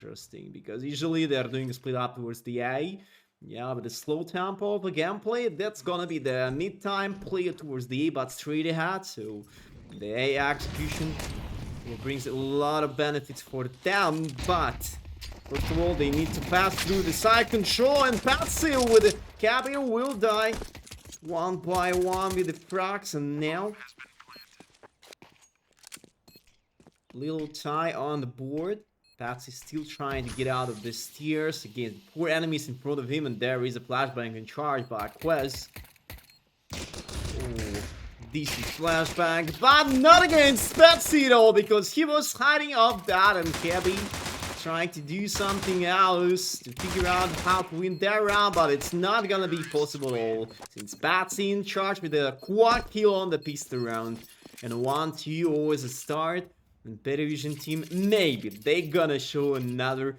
interesting because usually they're doing a split up towards the A. Yeah, but the slow tempo of the gameplay, that's gonna be the mid-time play towards the A, but straight ahead. So the A execution brings a lot of benefits for them, but first of all, they need to pass through the side control, and Patsy with the Cabio will die one by one with the frags, and now little tie on the board. Patsy still trying to get out of the stairs against poor enemies in front of him, and there is a flashbang in charge by Quez. Oh, decent flashbang, but not against Patsy at all, because he was hiding off that, and Cabby trying to do something else to figure out how to win that round, but it's not gonna be possible at all, since Patsy in charge with a quad kill on the pistol round, and 1-2 always a start. And PARIVISION team, maybe they gonna show another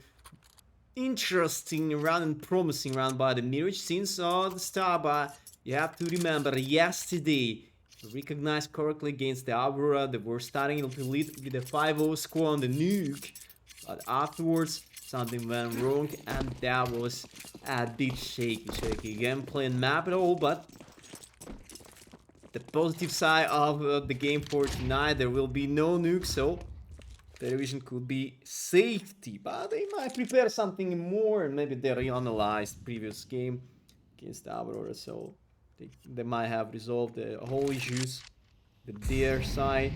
interesting round and promising round by the Mirage since the start, but you have to remember yesterday, recognized correctly against the Aurora, they were starting to lead with a 5-0 score on the nuke, but afterwards something went wrong, and that was a bit shaky gameplay and map at all. But the positive side of the game for tonight, there will be no nuke, so PARIVISION could be safety, but they might prepare something more, and maybe they reanalyzed previous game against Aurora, so they might have resolved the whole issues with their side.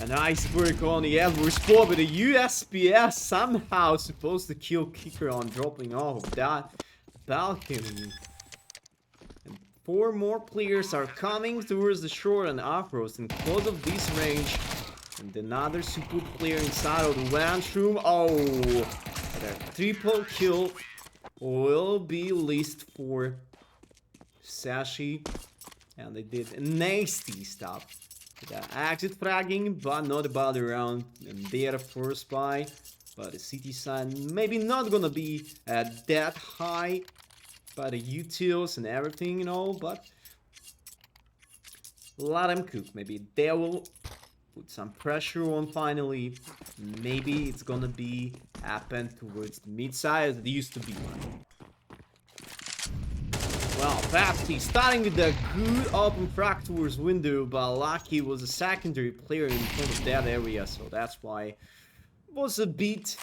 An iceberg on the Edward spot with a USPS somehow supposed to kill Kicker on dropping off of that balcony. And 4 more players are coming towards the shore and off-road, and close of this range. And another super player inside of the lunchroom. Oh, that triple kill will be leased for Sashi. And they did a nasty stuff. The exit fragging, but not about the round. And their first buy. But the city side maybe not gonna be that high. By the utils and everything and all, but let them cook. Maybe they will put some pressure on finally. Maybe it's gonna be happen towards the mid-side as it used to be. Well, Patsy starting with a good open frag towards window, but Lucky was a secondary player in front of that area, so that's why it was a bit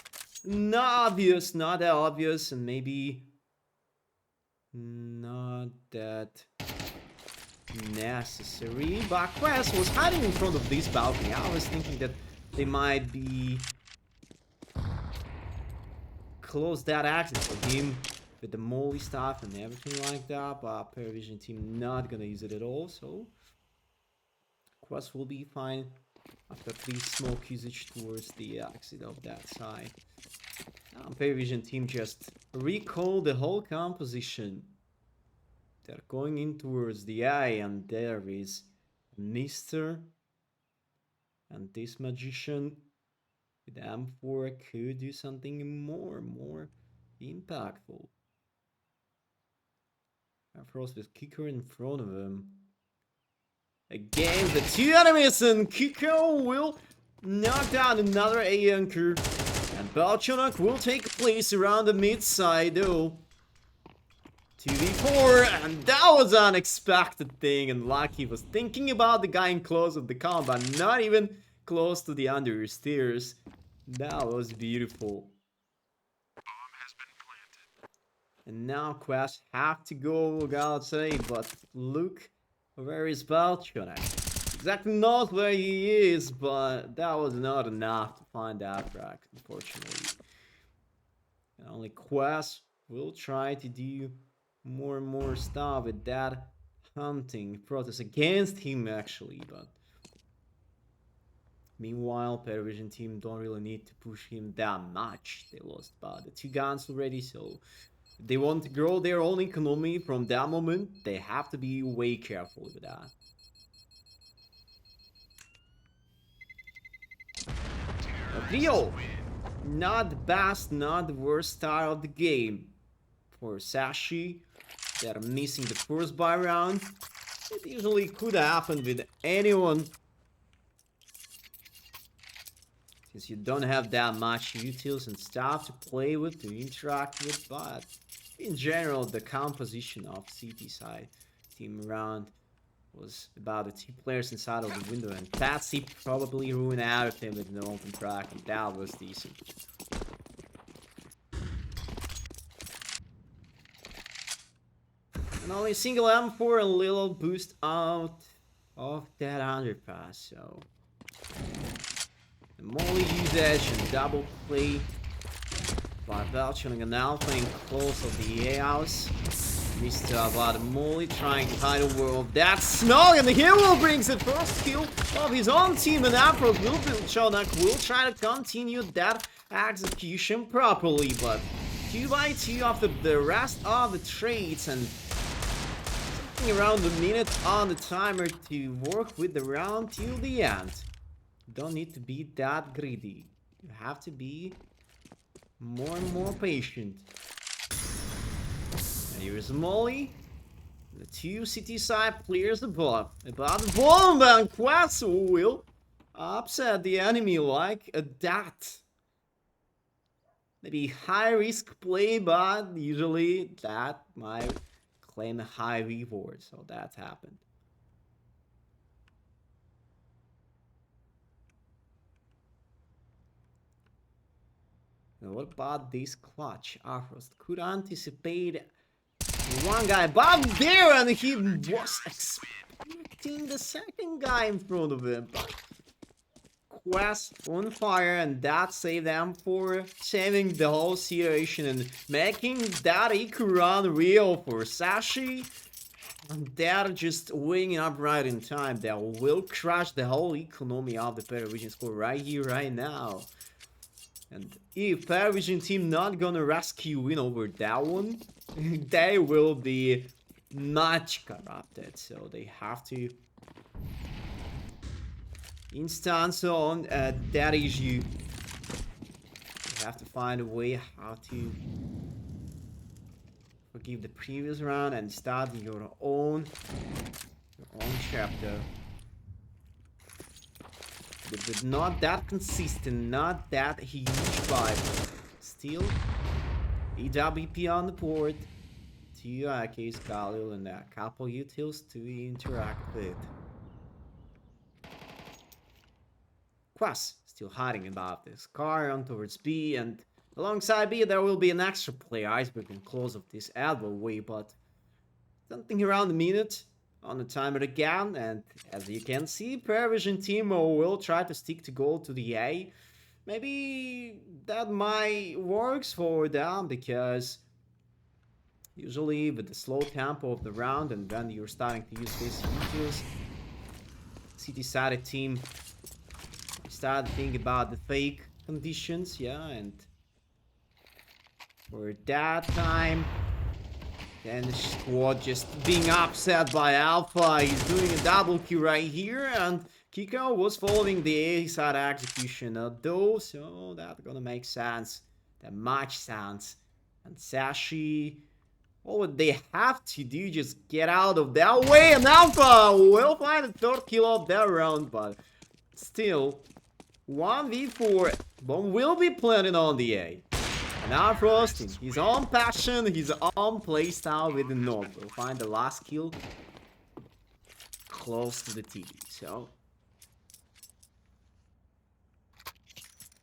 not that obvious, and maybe not that necessary. But Quest was hiding in front of this balcony. I was thinking that they might be close that exit for him with the molly stuff and everything like that, but PARIVISION team not gonna use it at all, so Quest will be fine after 3 smoke usage towards the exit of that side. PARIVISION team just recall the whole composition. They're going in towards the eye, and there is Mister, and this magician with M4 could do something more impactful. Frost with Kicker in front of him. Again, the 2 enemies, and Kicker will knock down another A anchor. And Balchonok will take place around the mid-side though. 2v4, and that was an unexpected thing, and Lucky was thinking about the guy in close of the combat, not even close to the understairs. That was beautiful. And now Quest have to go outside, but look, where is Balchonok? Exactly not where he is, but that was not enough to find that frag, unfortunately. And only Quest will try to do more and more stuff with that hunting process against him, actually, but meanwhile, PARIVISION team don't really need to push him that much. They lost about the 2 guns already, so if they want to grow their own economy from that moment, they have to be way careful with that. Rio, not the best, not the worst start of the game for Sashi. They're missing the first buy round. It usually could happen with anyone. Because you don't have that much utils and stuff to play with, to interact with, but in general, the composition of CT side team around was about the 2 players inside of the window, and Patsy probably ruined everything with no open track, and that was decent. And only single M4, a little boost out of that underpass, so the molly usage and double play by Belching and Alpha in close of the A house. Mr. Avad Molly trying to hide over of that smoke, and the hero brings the first kill of his own team, and Afro will try to continue that execution properly, but 2 by 2 after the rest of the trades, and something around a minute on the timer to work with the round till the end. Don't need to be that greedy. You have to be more and more patient. And here's Molly. The 2 city side players above. About the bomb, and Quest will upset the enemy like that. Maybe high risk play, but usually that might claim a high reward. So that happened. Now what about this clutch? Afros could anticipate one guy back there, and he was expecting the second guy in front of him. But Quest on fire, and that saved them for saving the whole situation and making that eco run real for Sashi. And they're just winging up right in time. That will crush the whole economy of the PARIVISION score right here, right now. And if PARIVISION team not gonna rescue win over that one, they will be much corrupted. So they have to instance on that issue. You have to find a way how to forgive the previous round and start your own chapter. But not that consistent, not that huge vibe. Still, EWP on the board. 2 AKs, Galil, and a couple utils to interact with. Quas still hiding about this car on towards B, and alongside B there will be an extra player, Iceberg, in close of this elbow way, but something around a minute on the timer again, and as you can see, PARIVISION team will try to stick to goal to the A. Maybe that might works for them, because usually with the slow tempo of the round and when you're starting to use these features, city-sided team start thinking about the fake conditions, yeah, and for that time, then the squad just being upset by Alpha. He's doing a double kill right here, and Kiko was following the A side execution though, so that's gonna make sense. That much sense. And Sashi, what would they have to do? Just get out of that way, and Alpha will find the 3rd kill of that round, but still 1v4. Bomb will be planted on the A. And now Frosting, his own passion, his own playstyle with the North. Will find the last kill close to the TV. So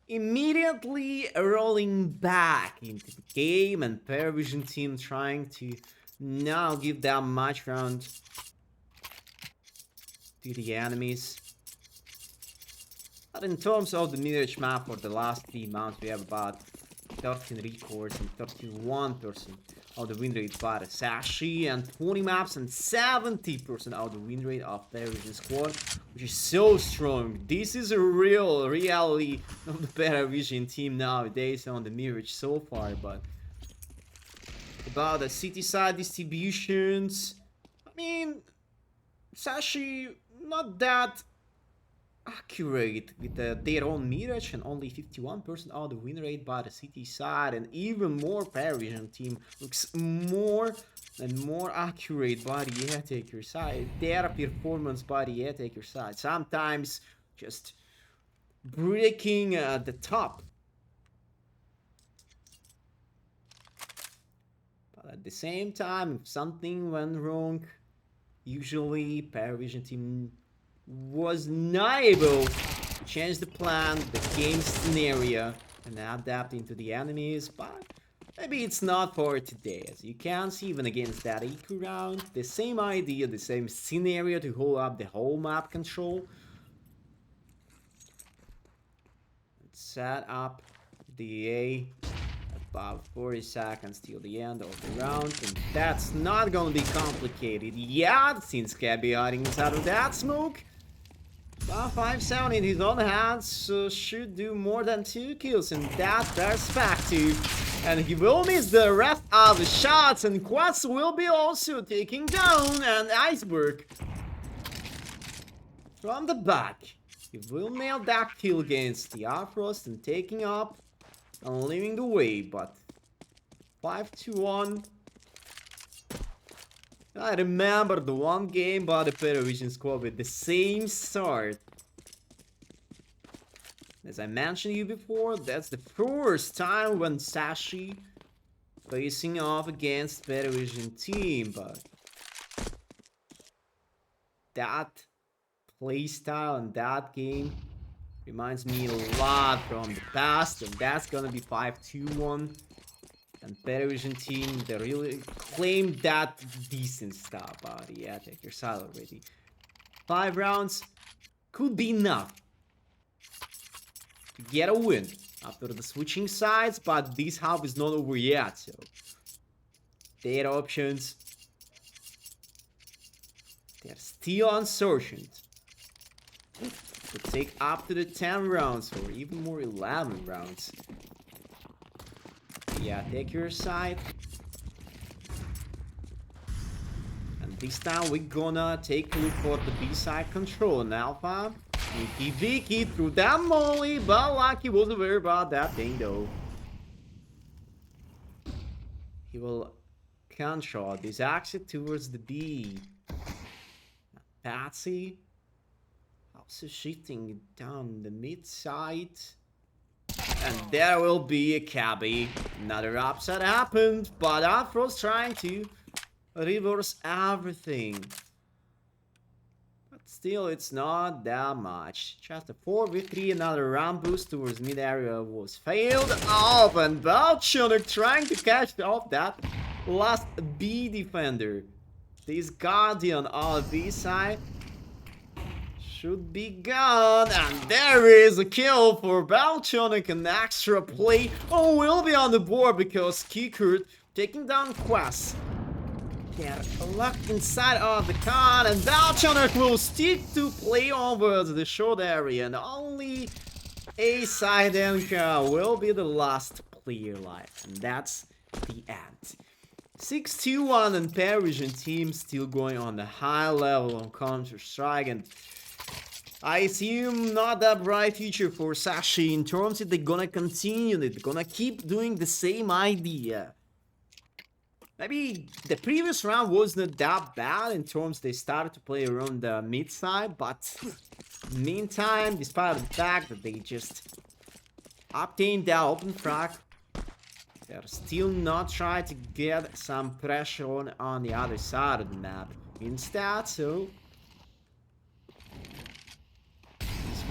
immediately rolling back into the game, and PARIVISION team trying to now give that match round to the enemies. But in terms of the mirage map for the last 3 months, we have about 13 records and 31% of the win rate by the Sashi, and 20 maps and 70% of the win rate of PARIVISION squad, which is so strong. This is a real reality of the PARIVISION team nowadays on the mirage so far. But about the city side distributions, I mean, Sashi not that accurate with their own mirage, and only 51% of the win rate by the city side, and even more PARIVISION team looks more and more accurate by the attacker side. Their performance by the attacker side sometimes just breaking the top. But at the same time, if something went wrong, usually PARIVISION team was not able to change the plan, the game scenario, and adapt into the enemies, but maybe it's not for today. As you can see, even against that eco round, the same idea, the same scenario to hold up the whole map control. Set up the A about 40 seconds till the end of the round, and that's not gonna be complicated yet, since Cabby hiding inside of that smoke. About 5-7 in his own hands, so should do more than 2 kills in that perspective. And he will miss the rest of the shots, and Quest will be also taking down an Iceberg from the back. He will nail that kill against the Frost and taking up and leaving the way, but 5-1. I remember the one game by the PARIVISION squad with the same start. As I mentioned you before, that's the first time when Sashi facing off against PARIVISION team, but that playstyle and that game reminds me a lot from the past, and that's gonna be 5-2-1. And PARIVISION team, they really claimed that decent style, but yeah, take your side already. 5 rounds could be enough to get a win after the switching sides, but this half is not over yet, so their options, they're still uncertain. Could take up to the 10 rounds or even more 11 rounds. Yeah, take your side. And this time we're gonna take a look for the B side control and Alpha. Sneaky Vicky through that molly, but Lucky wasn't aware about that thing though. He will control this exit towards the B. Patsy also shifting down the mid side. And there will be a Cabby. Another upset happened, but Afro's trying to reverse everything. But still, it's not that much. Just a 4v3, another round boost towards mid area was failed off, and Balchonik trying to catch off that last B defender. This Guardian on the B side should be gone, and there is a kill for Balchonik, an extra play. Oh, will be on the board because Kikurt taking down Quest. Get locked inside of the con, and Balchonik will stick to play over the short area, and only a side NK will be the last player life, and that's the end. 6-2-1, and PARIVISION team still going on the high level on Counter-Strike, and I assume not that bright future for Sashi in terms of they're gonna continue, they're gonna keep doing the same idea. Maybe the previous round wasn't that bad in terms they started to play around the mid side, but meantime, despite the fact that they just obtained that open frag, they're still not trying to get some pressure on the other side of the map. Instead, so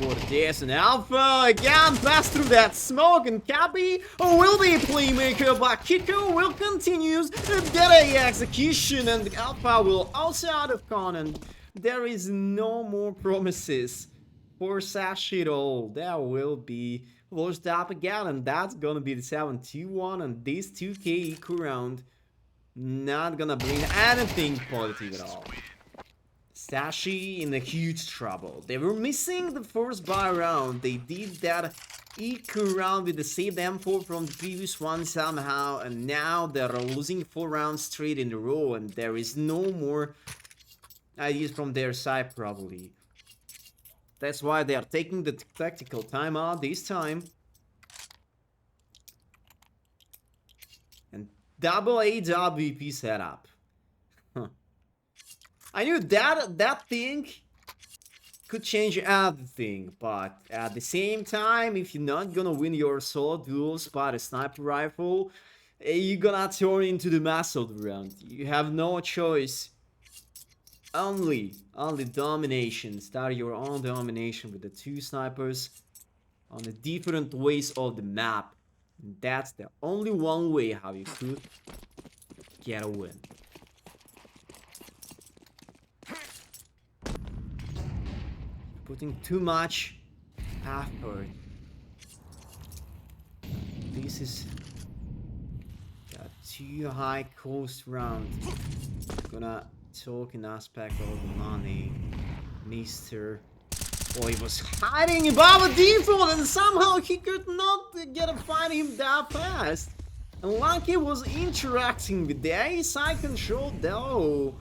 for this, and Alpha again pass through that smoke, and Cappy will be a playmaker, but Kiko will continue the execution, and Alpha will also out of con, and there is no more promises for Sashi at all. There will be washed up again, and that's gonna be the 7-2-1, and this 2k eco round not gonna bring anything positive at all. Sashi in a huge trouble. They were missing the first buy round. They did that eco round with the saved M4 from the previous one somehow, and now they're losing 4 rounds straight in a row, and there is no more ideas from their side probably. That's why they are taking the tactical timeout this time. And double AWP setup. I knew that thing could change everything, but at the same time, if you're not gonna win your solo duels by the sniper rifle, you're gonna turn into the master of the round. You have no choice. Only domination. Start your own domination with the two snipers on the different ways of the map. And that's the only one way how you could get a win. Putting too much effort. This is a too high cost round. Gonna talk in aspect of the money, Mister. Oh, he was hiding above a default and somehow he could not get to find him that fast. And Lucky was interacting with the A side control though.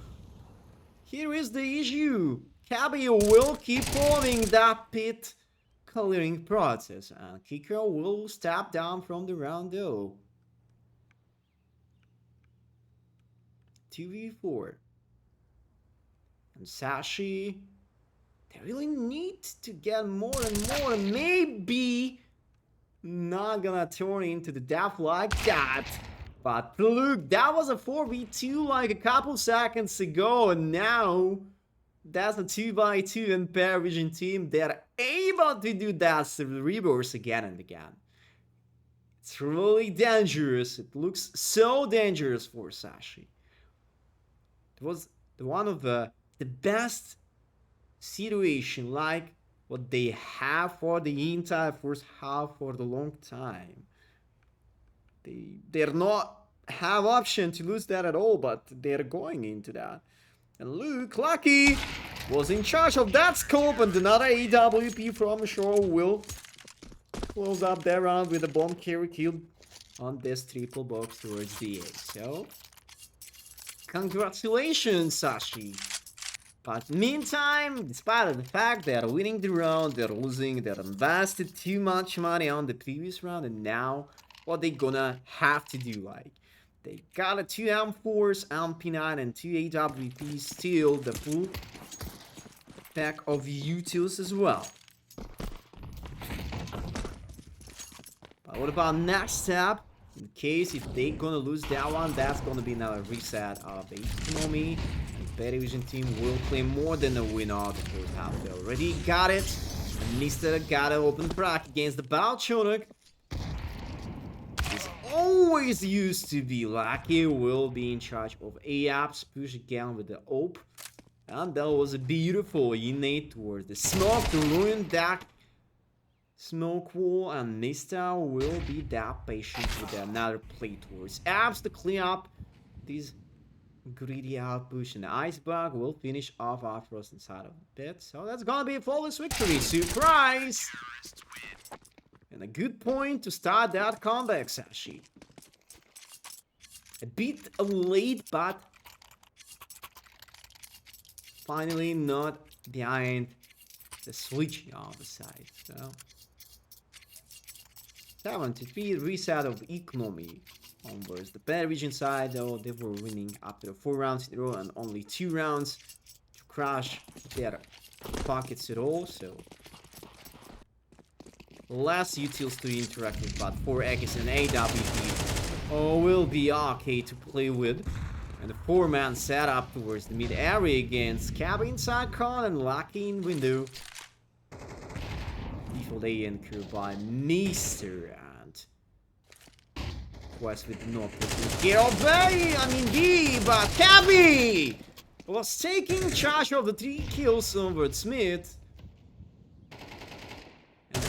Here is the issue. Cabby will keep following that pit clearing process and Kicker will step down from the round though. 2v4. And Sashi, they really need to get more and more. Maybe not gonna turn into the death like that. But look, that was a 4v2 like a couple seconds ago, and now that's a 2x2 and PARIVISION team. They're able to do that reverse again and again. It's really dangerous. It looks so dangerous for Sashi. It was one of the best situation like what they have for the entire first half for the long time. They're not have option to lose that at all, but they're going into that. And Luke, Lucky, was in charge of that scope, and another AWP from shore will close up their round with a bomb carry kill on this triple box towards the A. So, congratulations, Sashi. But meantime, despite the fact they are winning the round, they're losing, they're invested too much money on the previous round, and now what they gonna have to do, like, they got a 2 M4s, MP9, and 2 AWPs, still the full pack of utils as well. But what about next step? In case if they gonna lose that one, that's gonna be another reset of the economy. The PARIVISION team will claim more than a win of the first half. They already got it. And Mr. got an open crack against the Balchonok. He's always used to be Lucky, will be in charge of AAPs, push again with the OP. And that was a beautiful innate towards the smoke to ruin that smoke wall, and Mr. will be that patient with another play towards apps to clean up these greedy outpush, and the Icebug will finish off after us inside of the pit. So that's gonna be a flawless victory. Surprise! And a good point to start that comeback, Sashi. A bit late, but finally not behind the switching on the side. So 7-3 reset of economy onwards. The PARIVISION side, though, they were winning after 4 rounds in a row and only 2 rounds to crash their pockets at all. So less utils to interact with, but 4X and AWP will be okay to play with. And the 4-man setup towards the mid area against Cab inside con and Lucky in window. Default A anchor by Mr. and Quest with no get away. I mean D, but Cabby was taking charge of the 3 kills over Smith. And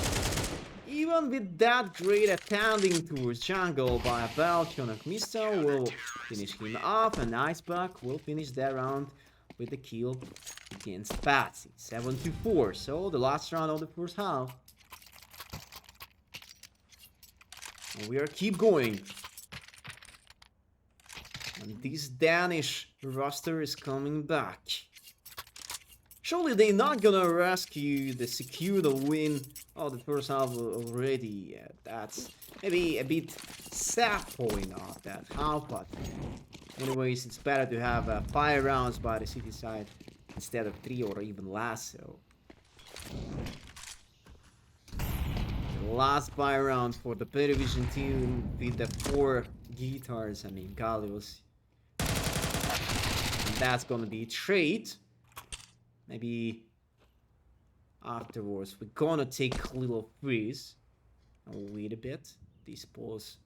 even with that great attending towards jungle by Balchonok, Mr. will finish him off, and Icebug will finish that round with the kill against Patsy. 7-4, so the last round of the first half. And we are keep going. And this Danish roster is coming back. Surely they're not gonna rescue the secure the win of the first half already. That's maybe a bit sad point of that half, but anyways, it's better to have 5 rounds by the city side instead of 3 or even less. So The last buy round for the PARIVISION team with the 4 guitars. I mean, Gallios. And that's gonna be a trade. Maybe afterwards we're gonna take a little freeze. I'll wait a bit. These balls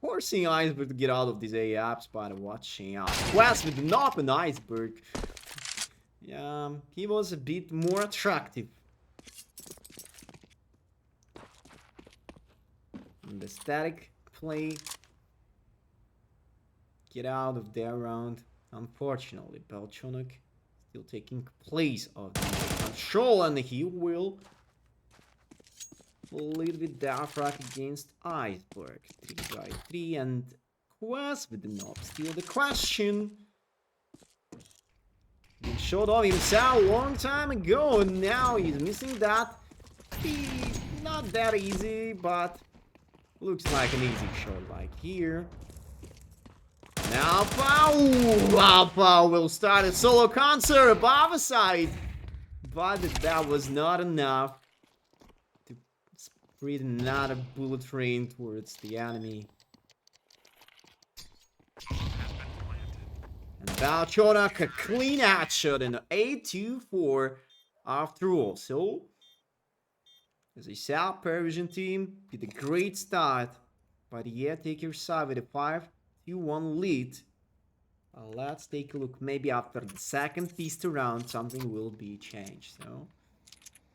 forcing Iceberg to get out of these AAPs by watching out. Quest with an open Iceberg. Yeah, he was a bit more attractive. And the static play. Get out of there round. Unfortunately, Belchonok still taking place of the control, and he will lead with Dafrak against Iceberg. 3x3, and Quest with the knob. Still the question. He showed off himself a long time ago, and now he's missing that. Not that easy, but looks like an easy shot like here. Now Pau will start a solo concert above the side, but that was not enough to spread another bullet train towards the enemy. And Valchonak a clean headshot and 8-2-4 after all. So, as I said, PARIVISION team with a great start by the Airtaker side with a 5-2-1 lead. Let's take a look. Maybe after the second pistol round, something will be changed. So,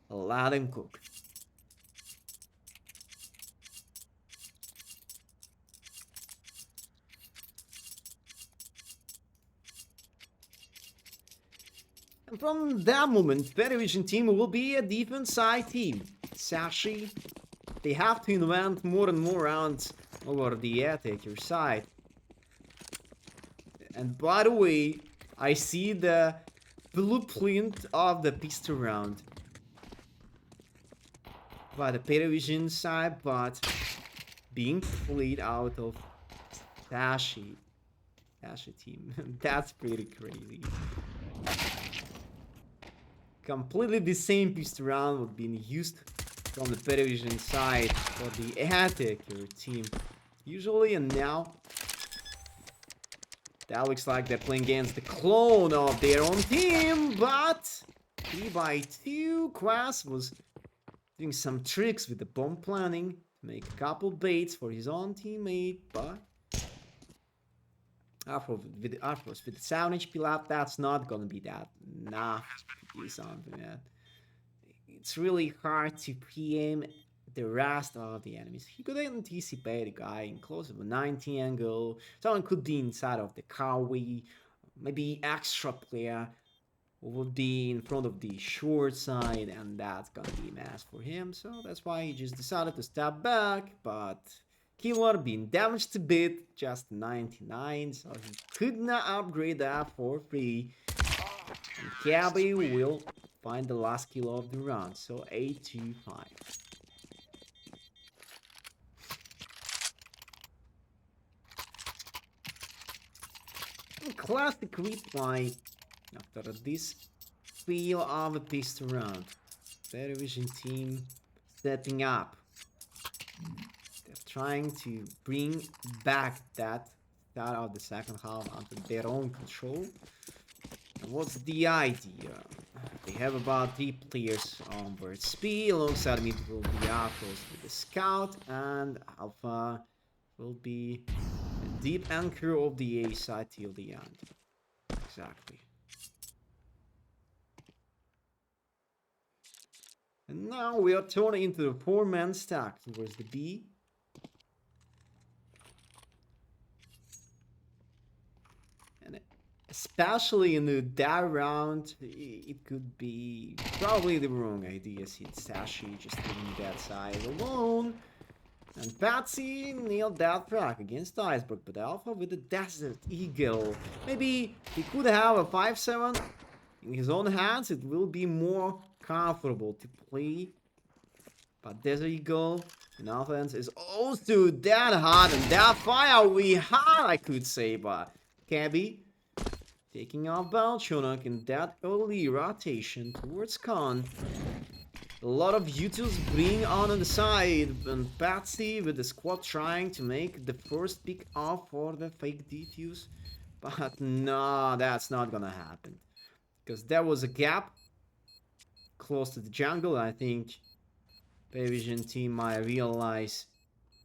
let him cook. And from that moment, PARIVISION team will be a defense side team. Sashi, they have to invent more and more rounds over the Airtaker side. And by the way, I see the blueprint of the pistol round by the PARIVISION side, but being played out of Sashi team. That's pretty crazy. Completely the same pistol round was being used from the PARIVISION side for the Airtaker team usually, and now that looks like they're playing against the clone of their own team, but 3x2 Quas was doing some tricks with the bomb planning to make a couple baits for his own teammate, but afterwards with the 7 HP left, that's not gonna be that enough to do something. Yeah. It's really hard to pre-aim the rest of the enemies. He could anticipate a guy in close of a 90 angle. Someone could be inside of the carway. Maybe extra player would be in front of the short side, and that's gonna be a mess for him. So that's why he just decided to step back. But Killer being damaged a bit, just 99, so he could not upgrade that for free. And Cabby will find the last kill of the round, so 8-5. Classic replay after this feel of a pistol round. PARIVISION team stepping up. They're trying to bring back that start of the second half under their own control. And what's the idea? They have about 3 players on board. Speed alongside me will be Arcos with the scout, and Alpha will be a deep anchor of the A side till the end. Exactly. And now we are turning into the 4-man stack towards the B. And especially in that round, it could be probably the wrong idea. See, it's Sashi just leaving that side alone. And Patsy nailed that frag against Iceberg, but Alpha with the Desert Eagle. Maybe he could have a 5-7 in his own hands. It will be more comfortable to play. But Desert Eagle in offense is also that hot and that fire we had, I could say. But Cabby Taking off Balchonok in that early rotation towards Khan. A lot of utils being on the side, and Patsy with the squad trying to make the first pick off for the fake defuse. But no, that's not gonna happen. Because there was a gap close to the jungle. I think PARIVISION team might realize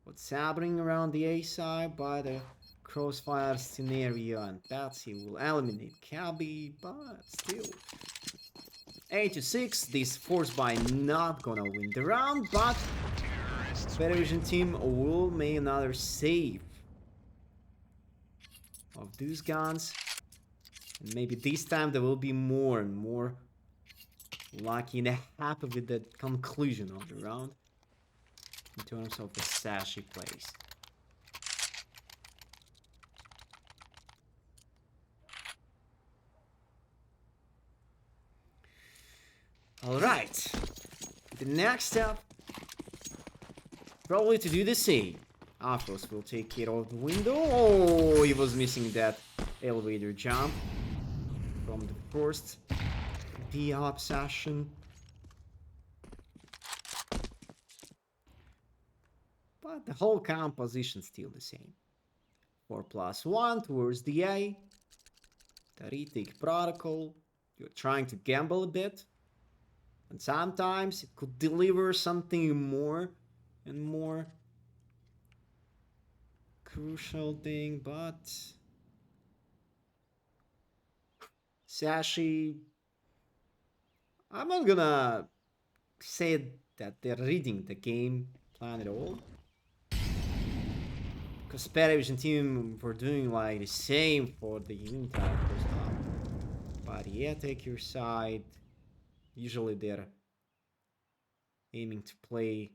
what's happening around the A side by the crossfire scenario, and Patsy will eliminate Cabby, but still. 8-6, this force buy not gonna win the round, but PARIVISION team will make another save of those guns. And maybe this time there will be more and more lucky and happy with the conclusion of the round in terms of the Sashi plays. Alright, the next step, probably to do the same. Afros will take care of the window. Oh, he was missing that elevator jump from the first D-hop session. But the whole composition still the same. 4+1 towards the A. The retake protocol. You're trying to gamble a bit. And sometimes it could deliver something more and more crucial thing, but Sashi, I'm not gonna say that they're reading the game plan at all. Because PARIVISION team were doing like the same for the entire first half. But yeah, take your side. Usually they're aiming to play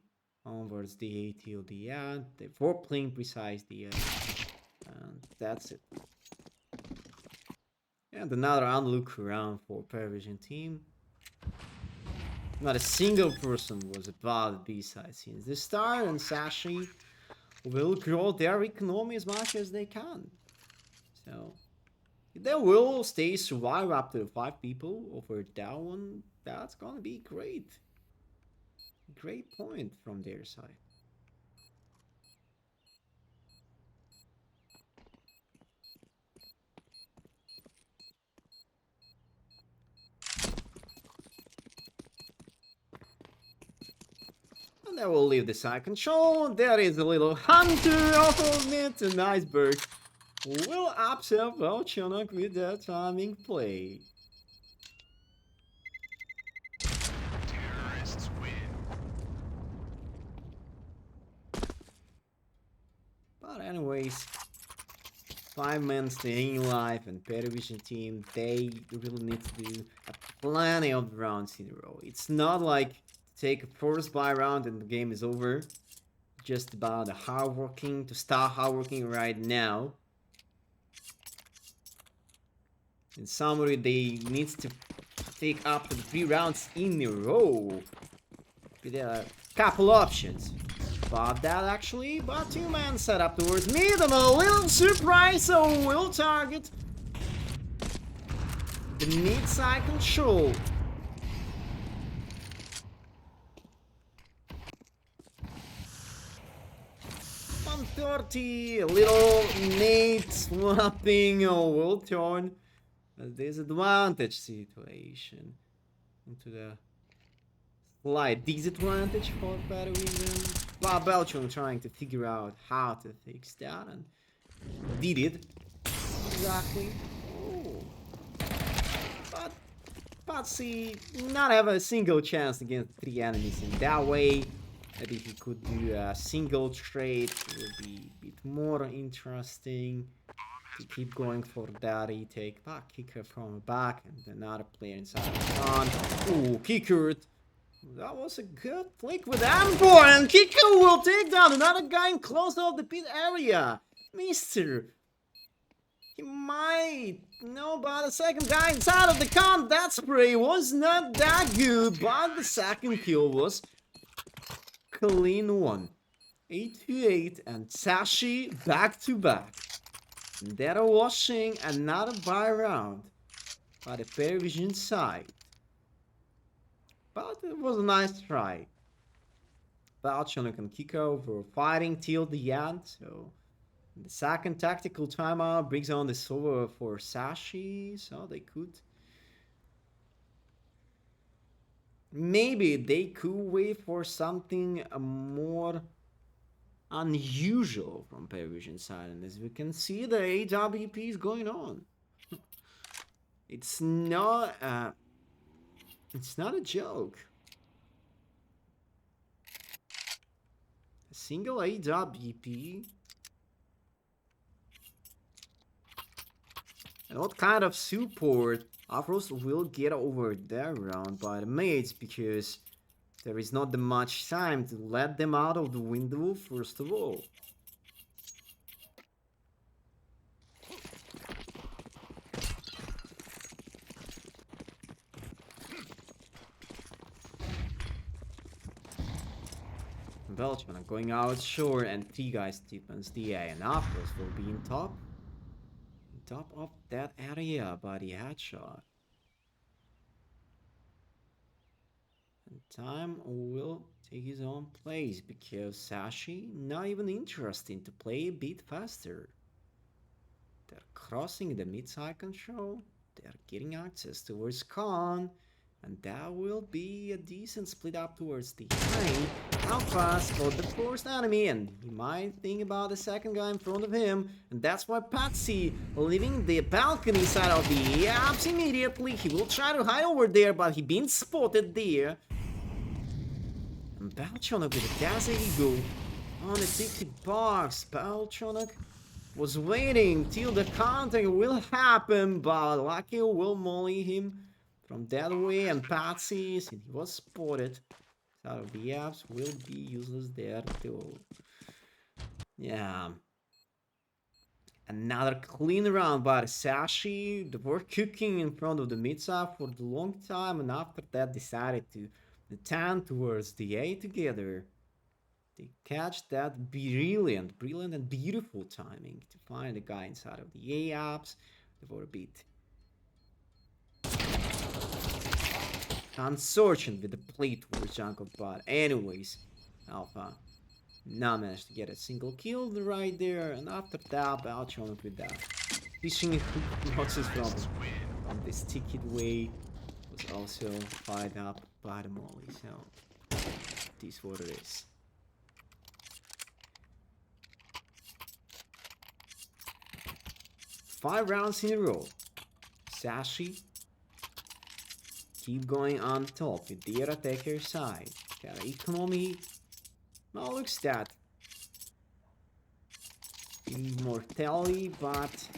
onwards the A till the end. They were playing precise the end. And that's it. And another unlook around for PARIVISION team. Not a single person was above the B-side since the start, and Sashi will grow their economy as much as they can. So if they will survive up to 5 people over that one, that's gonna be great. Great point from their side. And I will leave the side control. There is a little hunter off of it, an iceberg. Will upset Valchonok with that timing play. Terrorists win. But anyways, 5 men staying alive, and PARIVISION team, they really need to do plenty of rounds in a row. It's not like take a first buy round and the game is over. Just about the hard working, to start hard working right now. In summary, they need to take up to 3 rounds in a row. There are a couple options. But that actually, but 2 men set up towards mid, and a little surprise, so will target the mid side control. $130, a little nade swapping, will turn a disadvantage situation into the slight disadvantage for PARIVISION. While Belgium trying to figure out how to fix that, and did it exactly. Oh. But Patsy not have a single chance against 3 enemies in that way. Maybe he could do a single trade, it would be a bit more interesting to keep going for that retake. Back kicker from the back, and another player inside the con. Ooh, kickered. That was a good flick with Amber, and Kiko will take down another guy in close of the pit area. Mister, he might know about the second guy inside of the con. That spray was not that good, but the second kill was clean one. 8-8, and Sashi back to back. They're watching another buy round by the PARIVISION side. But it was a nice try. Balchon and Kiko were fighting till the end, so the second tactical timeout brings on the solo for Sashi, so they could. Maybe they could wait for something more unusual from PARIVISION side, and as we can see, the AWP is going on. It's not a joke. A single AWP. And what kind of support Afros will get over that round by the mates, because there is not that much time to let them out of the window first of all. Belgium are going out short, and 3 guys defense the A, and Afros will be in top of that area by the headshot. And time will take his own place, because Sashi not even interested to play a bit faster. They're crossing the mid-side control, they're getting access towards Khan, and that will be a decent split up towards the end. How fast for the first enemy, and he might think about the second guy in front of him, and that's why Patsy leaving the balcony side of the apps immediately. He will try to hide over there, but he been spotted there. And Balchonok with a Daza Eagle on the ticket box. Balchonok was waiting till the contact will happen, but Lucky will molly him from that way, and Patsy, since he was spotted out of the apps, will be useless there too. Yeah. Another clean round by Sashi. They were cooking in front of the mid-side for a long time, and after that decided to turn towards the A together. They catch that brilliant and beautiful timing to find the guy inside of the A apps. They were a bit uncertain with the play towards Jungle, but anyways, Alpha now managed to get a single kill right there, and after that, Balchon with that fishing boxes from this ticket way was also fired up by the molly, so this is what it is. Five rounds in a row. Sashi keep going on top with their attacker side. Got economy. Now looks that immortality, but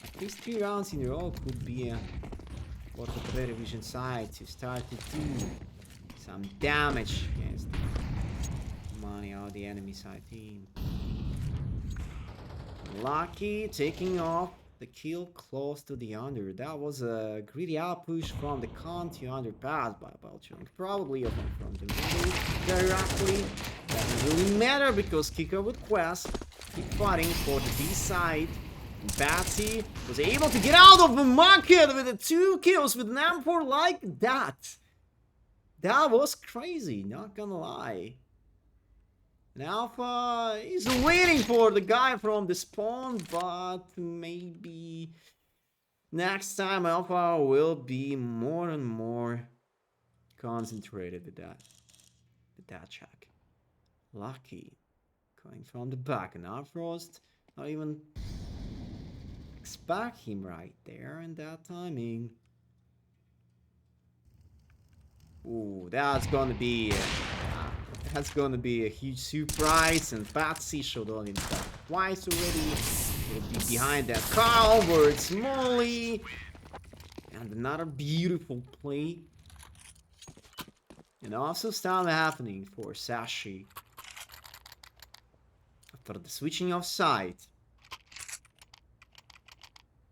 at least 3 rounds in a row could be for the PARIVISION side to start to do some damage against the money out the enemy side team. Lucky taking off the kill close to the under. That was a greedy out push from the con to underpass by Balchon. Probably from the middle directly. Doesn't really matter because Kicker with Quest keep fighting for the B side. And Batsy was able to get out of the market with the 2 kills with an M4 like that. That was crazy, not gonna lie. And Alpha is waiting for the guy from the spawn, but maybe next time Alpha will be more and more concentrated with that check. Lucky going from the back, and now Frost not even expect him right there in that timing. Ooh, that's gonna be a huge surprise, and Patsy showed on himself twice already. He'll be behind that car over it's Molly. And another beautiful play. And also still happening for Sashi. After the switching of side.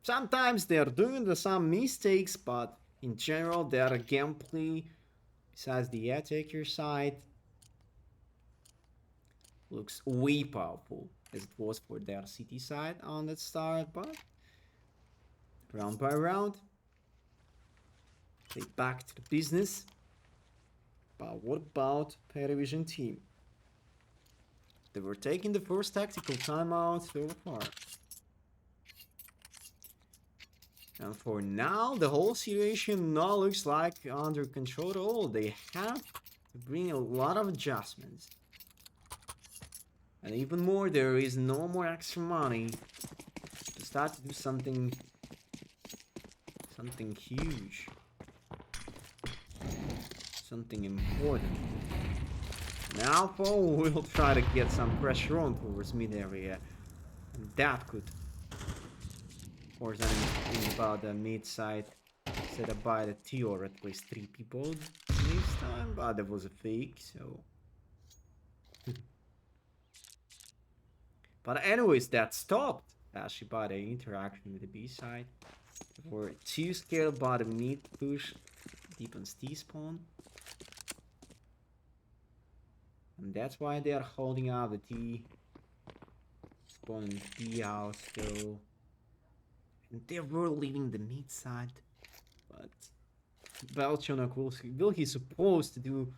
Sometimes they're doing some mistakes, but in general their gameplay, besides the attacker side, looks way powerful as it was for their city side on that start, but round by round, they back to the business. But what about PARIVISION team? They were taking the first tactical timeout so far. And for now, the whole situation now looks like under control at all. They have to bring a lot of adjustments. And even more, there is no more extra money to start to do something huge. Something important. Now Alpha will try to get some pressure on towards mid area. And that could force anything about the mid side set up by the T, or at least 3 people this time, but that was a fake, so. But anyways, that stopped Sashi by the interaction with the B side. They were too scared about the mid push deep on T spawn. And that's why they are holding out the T. Spawning B house though. And they were leaving the mid side. But Belchonok will he supposed to do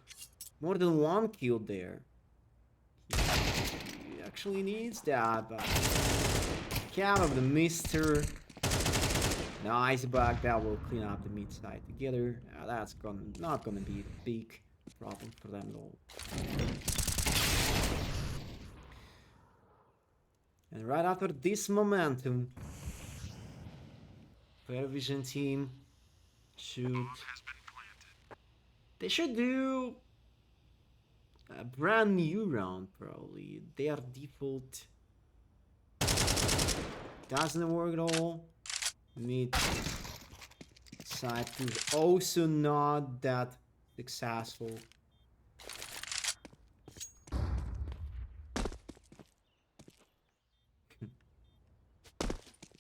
more than 1 kill there? He actually needs that, but count of the Mister. Nice back, that will clean up the mid side together. That's not gonna be a big problem for them at all. And right after this momentum, PARIVISION team they should do a brand new round probably. Their default doesn't work at all. Mid side is also not that successful.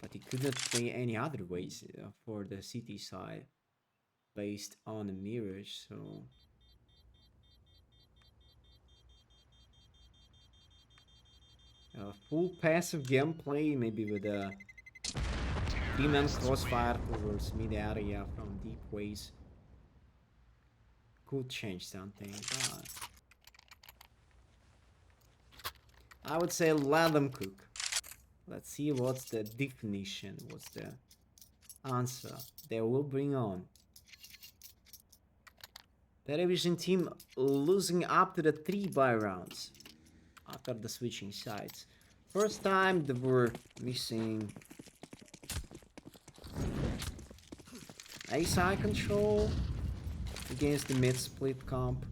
But he could not play any other ways for the city side based on the mirrors, so full passive gameplay, maybe with a 3-man crossfire towards mid area from deep ways could change something, but I would say let them cook. Let's see what's the definition, what's the answer they will bring on. PARIVISION team losing up to the 3 buy rounds after the switching sides. First time they were missing A side control against the mid split comp.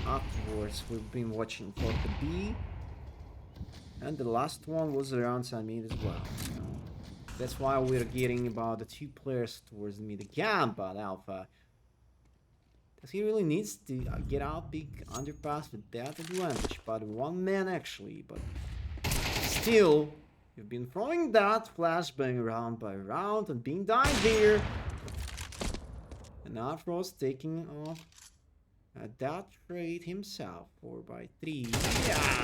Afterwards we've been watching for the B, and the last one was around side mid as well. So that's why we're getting about the 2 players towards the mid again. But Alpha, because he really needs to get out big underpass with that advantage, but 1 man actually. But still, you've been throwing that flashbang round by round and being died there. And Afros taking off that trade himself, 4 by 3.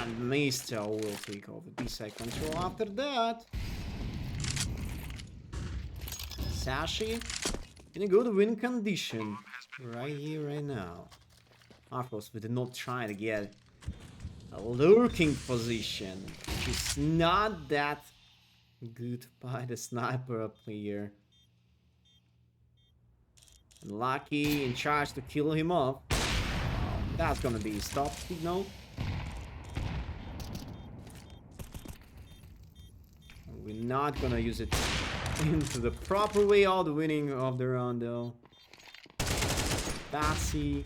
And Mister will take off the B-side control after that. Sashi in a good win condition right here, right now. Afros with not trying to get a lurking position, which is not that good by the sniper player. And Lucky in charge to kill him off. That's gonna be stop signal. We're not gonna use it into the proper way of the winning of the round though. Sashi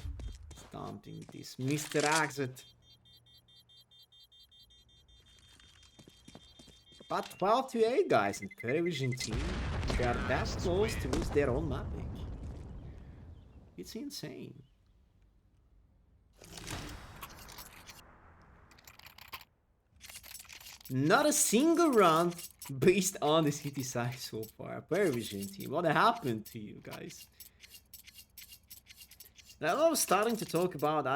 stomping this Mr. Exit. But 12-8 guys, and PARIVISION team, they are that close to lose their own mapping. It's insane. Not a single round based on the city side so far. PARIVISION team, what happened to you guys? Now I was starting to talk about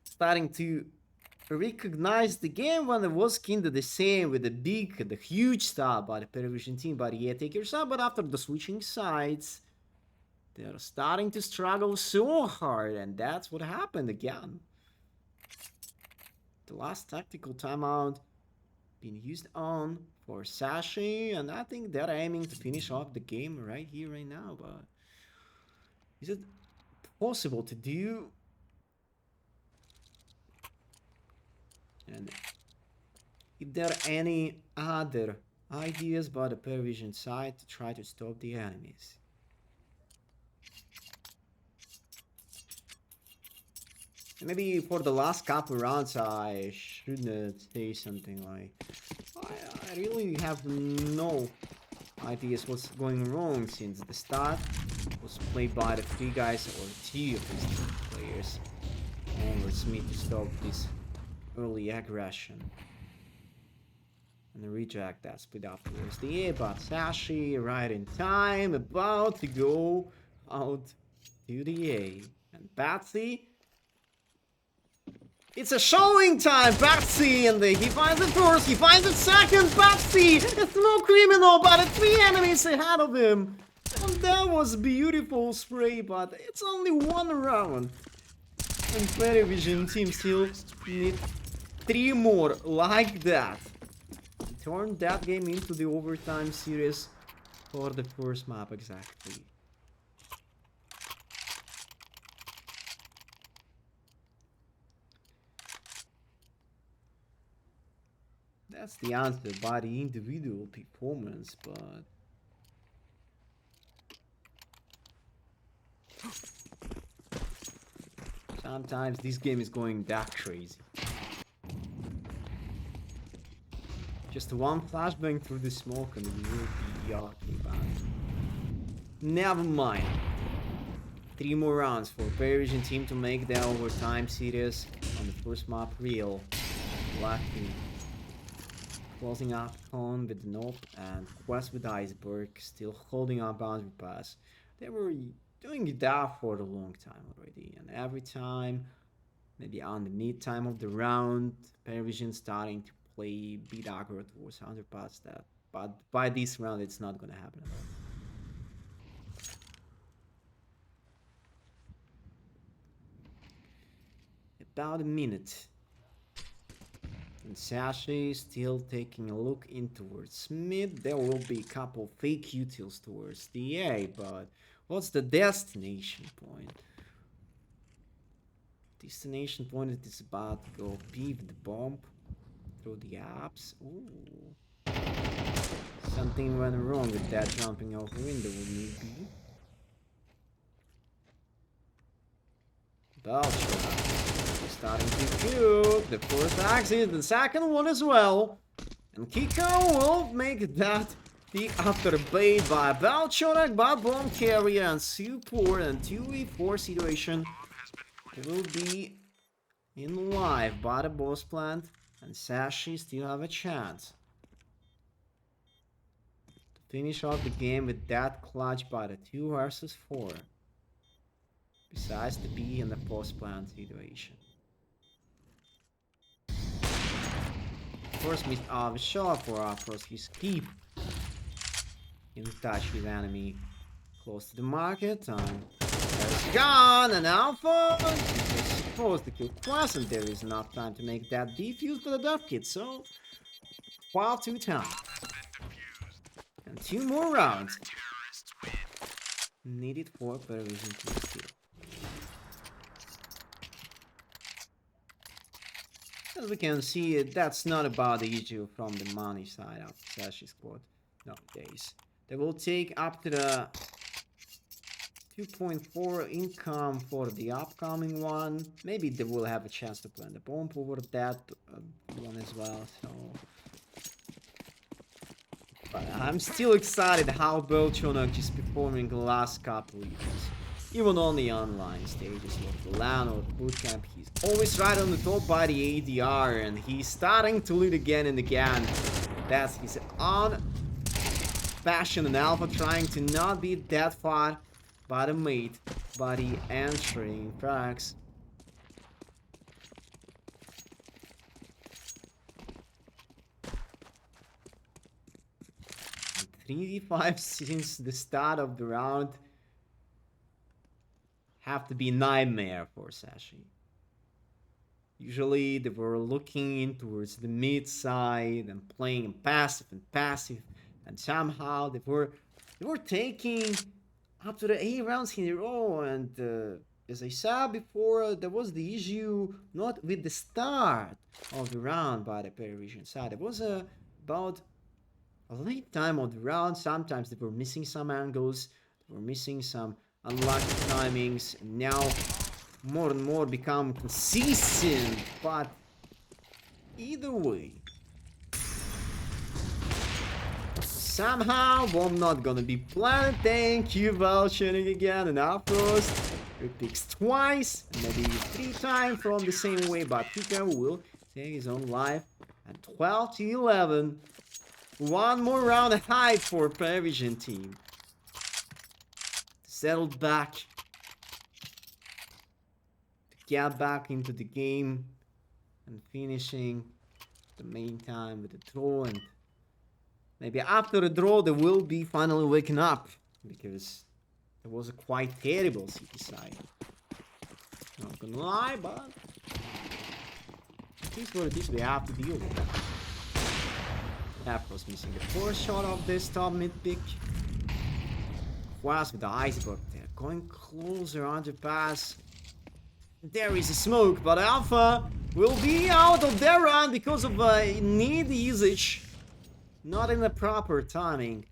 starting to recognized the game when it was kind of the same with the huge star by the PARIVISION team, but yeah, take your side. But after the switching sides, they're starting to struggle so hard, and that's what happened again. The last tactical timeout being used on for Sashi, and I think they're aiming to finish off the game right here, right now, but is it possible to do? And if there are any other ideas by the PARIVISION side to try to stop the enemies? Maybe for the last couple rounds I shouldn't say something like I really have no ideas what's going wrong since the start was played by the 3 guys or 2 of these players. And it's me to stop this early aggression and reject that split up towards the A, but Sashi right in time, about to go out to the A. And Patsy, it's a showing time, Patsy, and he finds it first, he finds it second, Patsy, it's no criminal, but 3 enemies ahead of him. And that was beautiful spray, but it's only 1 round. And PARIVISION team still need 3 more like that to turn that game into the overtime series for the first map exactly. That's the answer by the individual performance, but sometimes this game is going that crazy. Just one flashbang through the smoke and we will be yucky bad. Never mind. 3 more rounds for PARIVISION team to make their overtime series on the first map real. Lucky. Closing up Con with Nope and Quest with Iceberg still holding on boundary pass. They were doing that for a long time already, and every time, maybe on the mid time of the round, PARIVISION starting to play beat aggro towards underpass that, but by this round it's not gonna happen at all. About a minute. And Sashi still taking a look in towards mid. There will be a couple fake utils towards the A, but what's the destination point? Destination point is about to go B with the bomb through the apps. Ooh. Something went wrong with that jumping out the window, maybe. Belcher starting to shoot the first exit, the second one as well. And Kiko will make that the after bait by Belchorak, but bomb carrier and support and 2v4 situation will be in live by the boss plant, and Sashi still have a chance to finish off the game with that clutch by the 2 versus 4. Besides the B and the post plant situation. First missed off a shot for Afros. His keep in touch with enemy close to the market. There's gone and Alpha. He was supposed to kill Quest, and there is enough time to make that defuse for the death kit. So, while 2 times. And 2 more rounds needed for PARIVISION to steal. As we can see, that's not about the issue from the money side of the Sashi squad nowadays. They will take up to the 2.4 income for the upcoming one. Maybe they will have a chance to plant the bomb over that one as well. So, but I'm still excited how Belchonak is performing the last couple years. Even on the online stages of the LAN or the bootcamp, he's always right on the top by the ADR, and he's starting to lead again and again. That's his own fashion and Alpha, trying to not be that far by the mate, by the entering tracks. 3v5 since the start of the round have to be a nightmare for Sashi. Usually they were looking in towards the mid side and playing passive, and somehow they were taking up to the 8 rounds in a row. And as I said before, there was the issue not with the start of the round by the PARIVISION side. It was about a late time of the round. Sometimes they were missing some angles, they were missing some unlucky timings, and now more and more become consistent. But either way, somehow bomb not gonna be planted. Thank you, Valsharing again, and Afros repicks twice, and maybe 3 times from the same way, but Pika will take his own life at 12 to 11. One more round ahead for PARIVISION team. Settled back to get back into the game and finishing the main time with a draw, and maybe after a draw they will be finally waking up, because it was a quite terrible city side. Not gonna lie, but it is what it is, we have to deal with it. Afros missing the 4th shot of this top mid pick. Quas with the iceberg there, going closer on the pass. There is a smoke, but Alpha will be out of their run because of need usage. Not in the proper timing.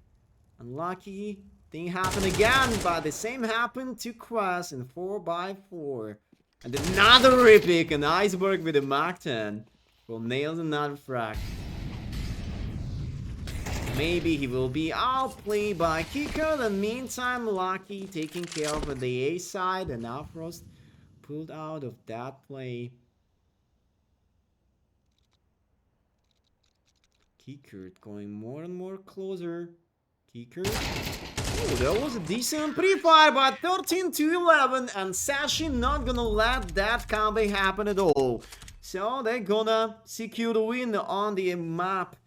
Unlucky thing happened again, but the same happened to Quas in 4x4. And another repick, and Iceberg with a Mach 10 will nail another frag. Maybe he will be outplayed by Kiko. In the meantime, Lucky taking care of the A side, and now Frost pulled out of that play. Kikert going more and more closer. Kikert. Oh, that was a decent pre-fire, but 13 to 11, and Sashi not gonna let that comeback happen at all. So they're gonna secure the win on the map